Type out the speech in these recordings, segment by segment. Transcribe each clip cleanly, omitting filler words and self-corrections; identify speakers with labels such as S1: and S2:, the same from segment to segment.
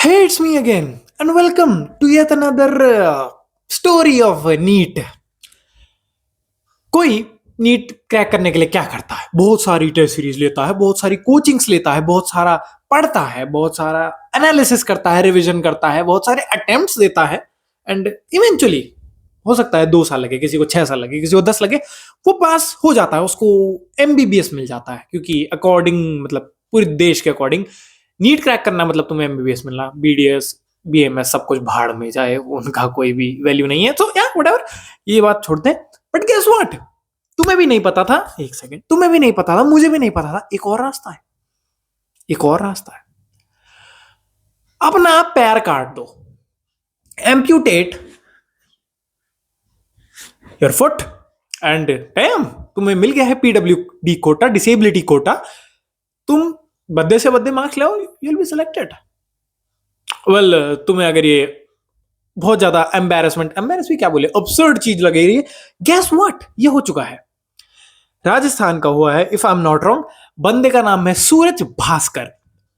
S1: Hey, it's me again, and welcome to yet another story of NEET. कोई NEET crack करने के लिए क्या करता है? बहुत सारी टेस्ट सीरीज लेता है, बहुत सारी कोचिंग्स लेता है, बहुत सारा पढ़ता है, बहुत सारा एनालिसिस करता है, रिवीजन करता है, बहुत सारे अटेम्प्ट्स देता है, एंड इवेंचुअली हो सकता है 2 साल लगे, किसी को 6 साल लगे, किसी को 10 लगे, वो पास हो जाता है, उसको एमबीबीएस मिल जाता है, क्योंकि अकॉर्डिंग मतलब पूरे देश के अकॉर्डिंग नीट क्रैक करना मतलब तुम्हें एमबीबीएस मिलना, बीडीएस बीएमएस सब कुछ भाड़ में जाए, उनका कोई भी वैल्यू नहीं है। तो या व्हाटएवर, ये बात छोड़ते हैं। बट गेस व्हाट, तुम्हें भी नहीं पता था, एक सेकंड, तुम्हें भी नहीं पता था, मुझे भी नहीं पता था, एक और रास्ता है, एक और रास्ता है। अपना पैर काट दो, amputate your foot, and dam, तुम्हें मिल गया है पीडब्ल्यूडी कोटा, डिसेबिलिटी कोटा। तुम बद्दे से बद्दे मार्क्स लाओ, you will be selected. Well, तुम्हें अगर ये बहुत ज्यादा एम्बेरस भी क्या बोले, अब्सर्ड चीज लगे रही है, गेस व्हाट, ये हो चुका है, राजस्थान का हुआ है, if I am not wrong. बंदे का नाम है सूरज भास्कर,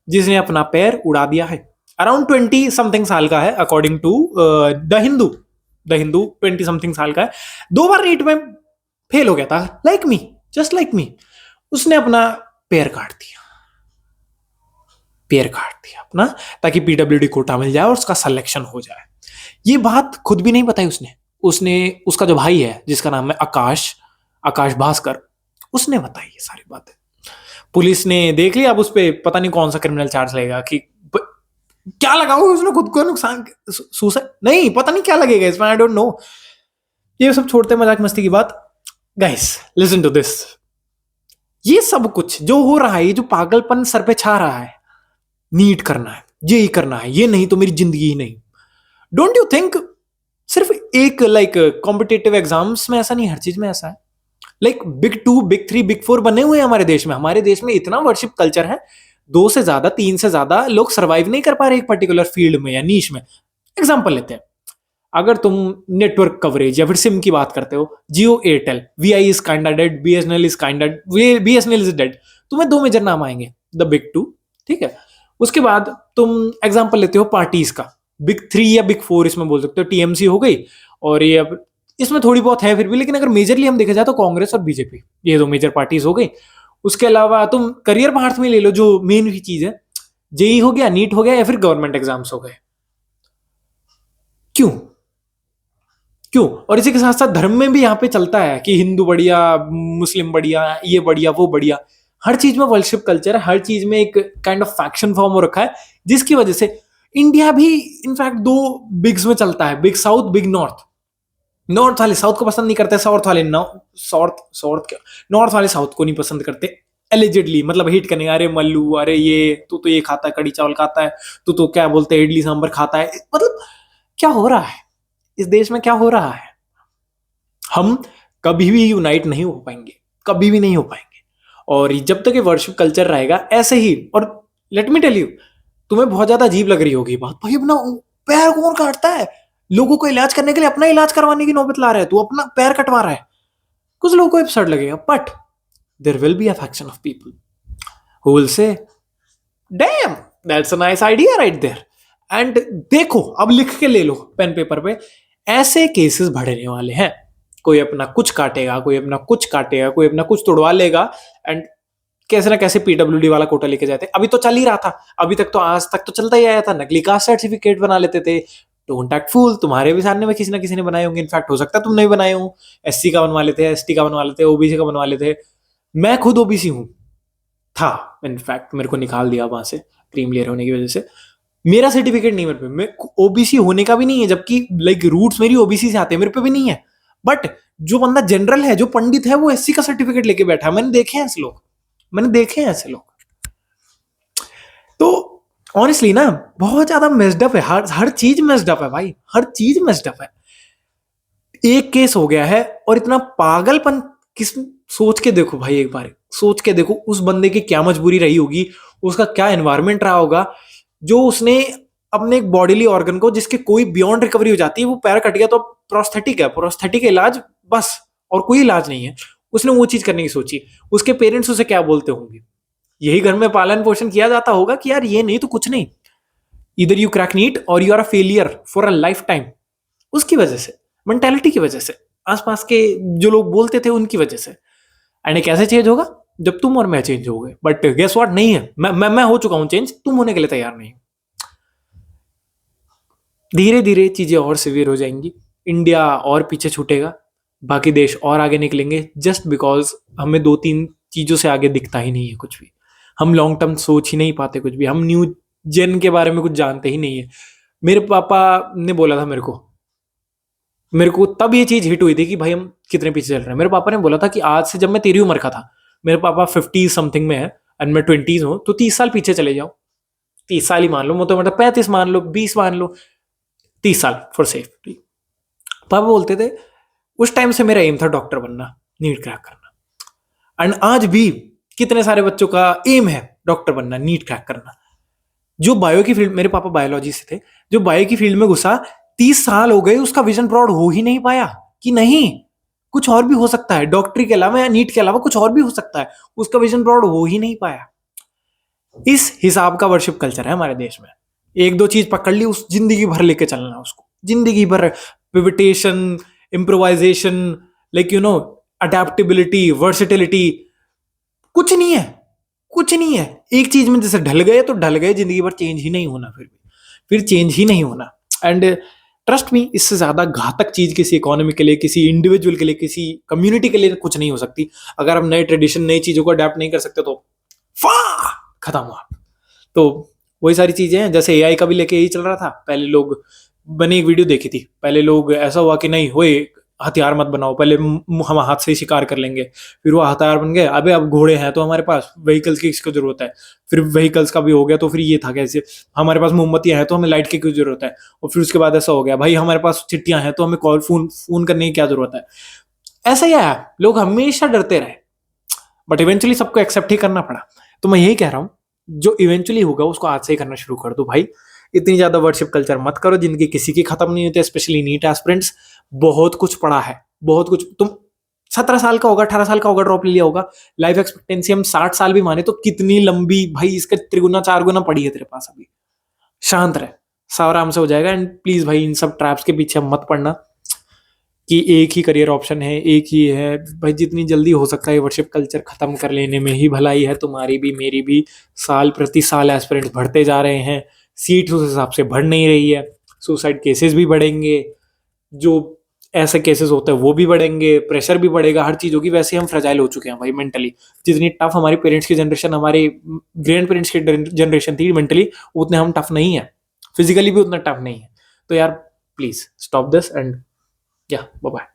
S1: जिसने अपना पैर उड़ा दिया है। अराउंड 20 समथिंग साल का है, according to the Hindu 20 something साल का है। 2 बार नीट में फेल हो गया था, like me, just like me. उसने अपना पैर काट दिया, पैर काट दिया अपना, ताकि पीडब्ल्यूडी कोटा मिल जाए और उसका सिलेक्शन हो जाए। ये बात खुद भी नहीं बताई उसने उसका जो भाई है, जिसका नाम है आकाश भास्कर, उसने बताई ये सारी बातें। पुलिस ने देख लिया, अब उस पर पता नहीं कौन सा क्रिमिनल चार्ज लगेगा, कि क्या लगाओ, उसने खुद को नुकसान, सुसाइड नहीं, पता नहीं क्या लगेगा इसमें, आई डोंट नो। ये सब छोड़ते, मजाक मस्ती की बात। गाइस लिसन टू दिस, ये सब कुछ जो हो रहा है, ये जो पागलपन सर पे छा रहा है, नीट करना है, ये करना है, ये नहीं तो मेरी जिंदगी ही नहीं। डोंट यू थिंक सिर्फ एक लाइक कॉम्पिटेटिव एग्जाम्स में ऐसा नहीं, हर चीज में ऐसा है। लाइक बिग 2 बिग 3 बिग 4 बने हुए हैं हमारे देश में। हमारे देश में इतना वर्शिप कल्चर है, 2 से ज्यादा 3 से ज्यादा लोग सरवाइव नहीं कर पा रहे एक पर्टिकुलर फील्ड में या नीश में। एग्जाम्पल लेते हैं, अगर तुम नेटवर्क कवरेज या फिर सिम की बात करते हो, Jio Airtel, Vi is kinda dead, BSNL is kinda, BSNL is dead, तुम्हें 2 मेजर नाम आएंगे, द बिग 2, ठीक है। उसके बाद तुम एग्जाम्पल लेते हो पार्टीज का, बिग 3 या बिग 4 इसमें बोल सकते हो, टीएमसी हो गई, और ये अब इसमें थोड़ी बहुत है फिर भी, लेकिन अगर मेजरली हम देखा जाए तो कांग्रेस और बीजेपी, ये 2 मेजर पार्टीज हो गई। उसके अलावा तुम करियर पार्ट में ले लो, जो मेन भी चीज है, जेई हो गया, नीट हो गया, या फिर गवर्नमेंट एग्जाम्स हो गए। क्यों क्यों? और इसी के साथ साथ धर्म में भी यहाँ पे चलता है कि हिंदू बढ़िया, मुस्लिम बढ़िया, ये बढ़िया, वो बढ़िया। हर चीज में वर्शिप कल्चर है, हर चीज में एक काइंड ऑफ फैक्शन फॉर्म हो रखा है, जिसकी वजह से इंडिया भी इनफैक्ट 2 बिग्स में चलता है, big south, big north. North वाले साउथ को पसंद नहीं करते, साउथ वाले नॉर्थ वाले साउथ को नहीं पसंद करते, एलिजिडली, मतलब हिट करने, अरे मल्लू, अरे ये तू तो ये खाता है, कड़ी चावल खाता है, तू तो क्या बोलते हैं, इडली सांभर खाता है। मतलब क्या हो रहा है इस देश में, क्या हो रहा है? हम कभी भी यूनाइट नहीं हो पाएंगे, कभी भी नहीं हो पाएंगे। और जब तक ये वर्शिप कल्चर रहेगा ऐसे ही, और लेट मी टेल यू, तुम्हें बहुत ज्यादा अजीब लग रही होगी बात, भाई अपना पैर कौन काटता है? लोगों को इलाज करने के लिए अपना इलाज करवाने की नौबत ला रहा है, तू अपना पैर कटवा रहा है। कुछ लोगों को एब्सर्ड लगेगा, but there will be a faction of people who will say damn, that's a nice idea right there. And देखो, अब लिख के ले लो पेन पेपर पे, ऐसे केसेस बढ़ने वाले हैं। कोई अपना कुछ काटेगा, कोई अपना कुछ काटेगा, कोई अपना कुछ तोड़वा लेगा, एंड कैसे ना कैसे पीडब्ल्यूडी वाला कोटा लेके जाते। अभी तो चल ही रहा था, अभी तक तो, आज तक तो चलता ही आया था, नकली कास्ट सर्टिफिकेट बना लेते थे। डोंट एक्ट फूल, तुम्हारे भी सामने में किसी ना किसी ने बनाए होंगे, इनफैक्ट हो सकता है तुमने भी बनाए हो। एससी का बनवा लेते हैं, एसटी का बनवा लेते हैं, ओबीसी का बनवा लेते हैं। मैं खुद ओबीसी हूँ, था, इनफैक्ट मेरे को निकाल दिया वहां से क्रीम लेयर होने की वजह से। मेरा सर्टिफिकेट नहीं मेरे पे, मैं ओबीसी होने का भी नहीं है, जबकि लाइक रूट्स मेरी ओबीसी से आते हैं, मेरे पे भी नहीं है। बट जो बंदा जनरल है, जो पंडित है, वो एससी का सर्टिफिकेट लेके बैठा है। मैंने देखे हैं ऐसे लोग, मैंने देखे हैं ऐसे लोग। तो ऑनेस्टली ना, बहुत ज्यादा मेस्ड अप है, हर चीज मेस्ड अप है भाई, हर चीज मेस्ड अप है। एक केस हो गया है, और इतना पागलपन, किस, सोच के देखो भाई, एक बार सोच के देखो उस बंदे की क्या मजबूरी रही होगी, उसका क्या एनवायरमेंट रहा होगा, जो उसने अपने एक बॉडीली ऑर्गन को, जिसके कोई बियॉन्ड रिकवरी हो जाती है, वो पैर कट गया तो प्रोस्थेटिक है, प्रोस्थेटिक इलाज बस, और कोई इलाज नहीं है, उसने वो चीज करने की सोची। उसके पेरेंट्स उसे क्या बोलते होंगे? यही घर में पालन पोषण किया जाता होगा कि यार ये नहीं तो कुछ नहीं, इधर यू क्रैक नीट और you are a failure for a lifetime. उसकी वजह से, मेंटेलिटी की वजह से, आसपास के जो लोग बोलते थे उनकी वजह से। एंड ये कैसे चेंज होगा? जब तुम और मैं चेंज हो गए। बट गेस व्हाट, नहीं है। मैं हो चुका हूं चेंज, तुम होने के लिए तैयार नहीं। धीरे धीरे चीजें और सिवियर हो जाएंगी, इंडिया और पीछे छूटेगा, बाकी देश और आगे निकलेंगे, जस्ट बिकॉज हमें दो तीन चीजों से आगे दिखता ही नहीं है कुछ भी। हम लॉन्ग टर्म सोच ही नहीं पाते कुछ भी, हम न्यू जेन के बारे में कुछ जानते ही नहीं है। मेरे पापा ने बोला था मेरे को तब ये चीज हिट हुई थी कि भाई हम कितने पीछे चल रहे हैं। मेरे पापा ने बोला था कि आज से, जब मैं तेरी उम्र का था, मेरे पापा 50 समथिंग में है एंड मैं 20s हूं, तो 30 साल पीछे चले जाओ। 30 साल ही मान लो, मोटा मोटा 35 मान लो, 20 मान लो, 30 साल फॉर सेफ्टी। पापा बोलते थे, उस टाइम से मेरा एम था डॉक्टर बनना, नीट क्रैक करना। एंड आज भी कितने सारे बच्चों का एम है डॉक्टर बनना, नीट क्रैक करना। जो बायो की फील्ड, मेरे पापा बायोलॉजी से थे, जो बायो की फील्ड में घुसा, 30 साल हो गए, उसका विजन ब्रॉड हो ही नहीं पाया कि नहीं कुछ और भी हो सकता है, डॉक्टरी के अलावा या नीट के अलावा कुछ और भी हो सकता है। उसका विजन ब्रॉड हो ही नहीं पाया। इस हिसाब का वर्शिप कल्चर है हमारे देश में। एक दो चीज पकड़ ली, उस जिंदगी भर लेके चलना है उसको, जिंदगी भर। पिविटेशन, इम्प्रोवाइजेशन, लाइक अडेप्टेबिलिटी, वर्सिटिलिटी, कुछ नहीं है, कुछ नहीं है। एक चीज में जैसे ढल गए तो ढल गए, जिंदगी भर चेंज ही नहीं होना, फिर चेंज ही नहीं होना। एंड ट्रस्ट मी, इससे ज्यादा घातक चीज किसी इकोनॉमी के लिए, किसी इंडिविजुअल के लिए, किसी कम्युनिटी के लिए कुछ नहीं हो सकती। अगर हम नए ट्रेडिशन, नई चीजों को अडेप्ट नहीं कर सकते तो फा खत्म हुआ। तो वही सारी चीजें हैं, जैसे एआई का भी लेके यही चल रहा था। पहले लोग, मैंने एक वीडियो देखी थी, पहले लोग ऐसा हुआ कि नहीं होए हथियार मत बनाओ, पहले हम हाथ से ही शिकार कर लेंगे, फिर वो हथियार बन गए। अबे अब घोड़े हैं तो हमारे पास व्हीकल्स की किसको जरूरत है? फिर व्हीकल्स का भी हो गया, तो फिर ये था कैसे, हमारे पास मोमबत्तियां हैं तो हमें लाइट की क्यों जरूरत है? और फिर उसके बाद ऐसा हो गया, भाई हमारे पास चिट्ठियां हैं तो हमें कॉल फोन करने की क्या जरूरत है? ऐसा ही है, लोग हमेशा डरते रहे, बट इवेंचुअली सबको एक्सेप्ट ही करना पड़ा। तो मैं यही कह रहा हूँ, जो इवेंचुअली होगा उसको आज से ही करना शुरू कर दो भाई। इतनी ज्यादा वर्शिप कल्चर मत करो, जिंदगी किसी की खत्म नहीं होती, स्पेशली नीट एस्पिरेंट्स। बहुत कुछ पड़ा है, बहुत कुछ। तुम 17 साल का होगा, 18 साल का होगा, ड्रॉप ले लिया होगा, लाइफ एक्सपेक्टेंसी हम 60 साल भी माने तो कितनी लंबी भाई, इसका त्रिगुना 4 गुना पड़ी है तेरे पास अभी। शांत रहे, सब आराम से हो जाएगा। एंड प्लीज भाई, इन सब ट्रैप्स के पीछे मत पड़ना कि एक ही करियर ऑप्शन है, एक ही है। भाई जितनी जल्दी हो सकता है वर्शिप कल्चर खत्म कर लेने में ही भलाई है, तुम्हारी भी मेरी भी। साल प्रति साल एस्पिरेंट्स बढ़ते जा रहे हैं, सीट उस हिसाब से बढ़ नहीं रही है, सुसाइड केसेस भी बढ़ेंगे, जो ऐसे केसेस होते हैं वो भी बढ़ेंगे, प्रेशर भी बढ़ेगा, हर चीज होगी। वैसे हम फ्रेजाइल हो चुके हैं भाई मेंटली। जितनी टफ हमारी पेरेंट्स की जनरेशन, हमारे ग्रैंड पेरेंट्स की जनरेशन थी मेंटली, उतने हम टफ नहीं है, फिजिकली भी उतना टफ नहीं है। तो यार प्लीज स्टॉप दिस एंड या बाय बाय।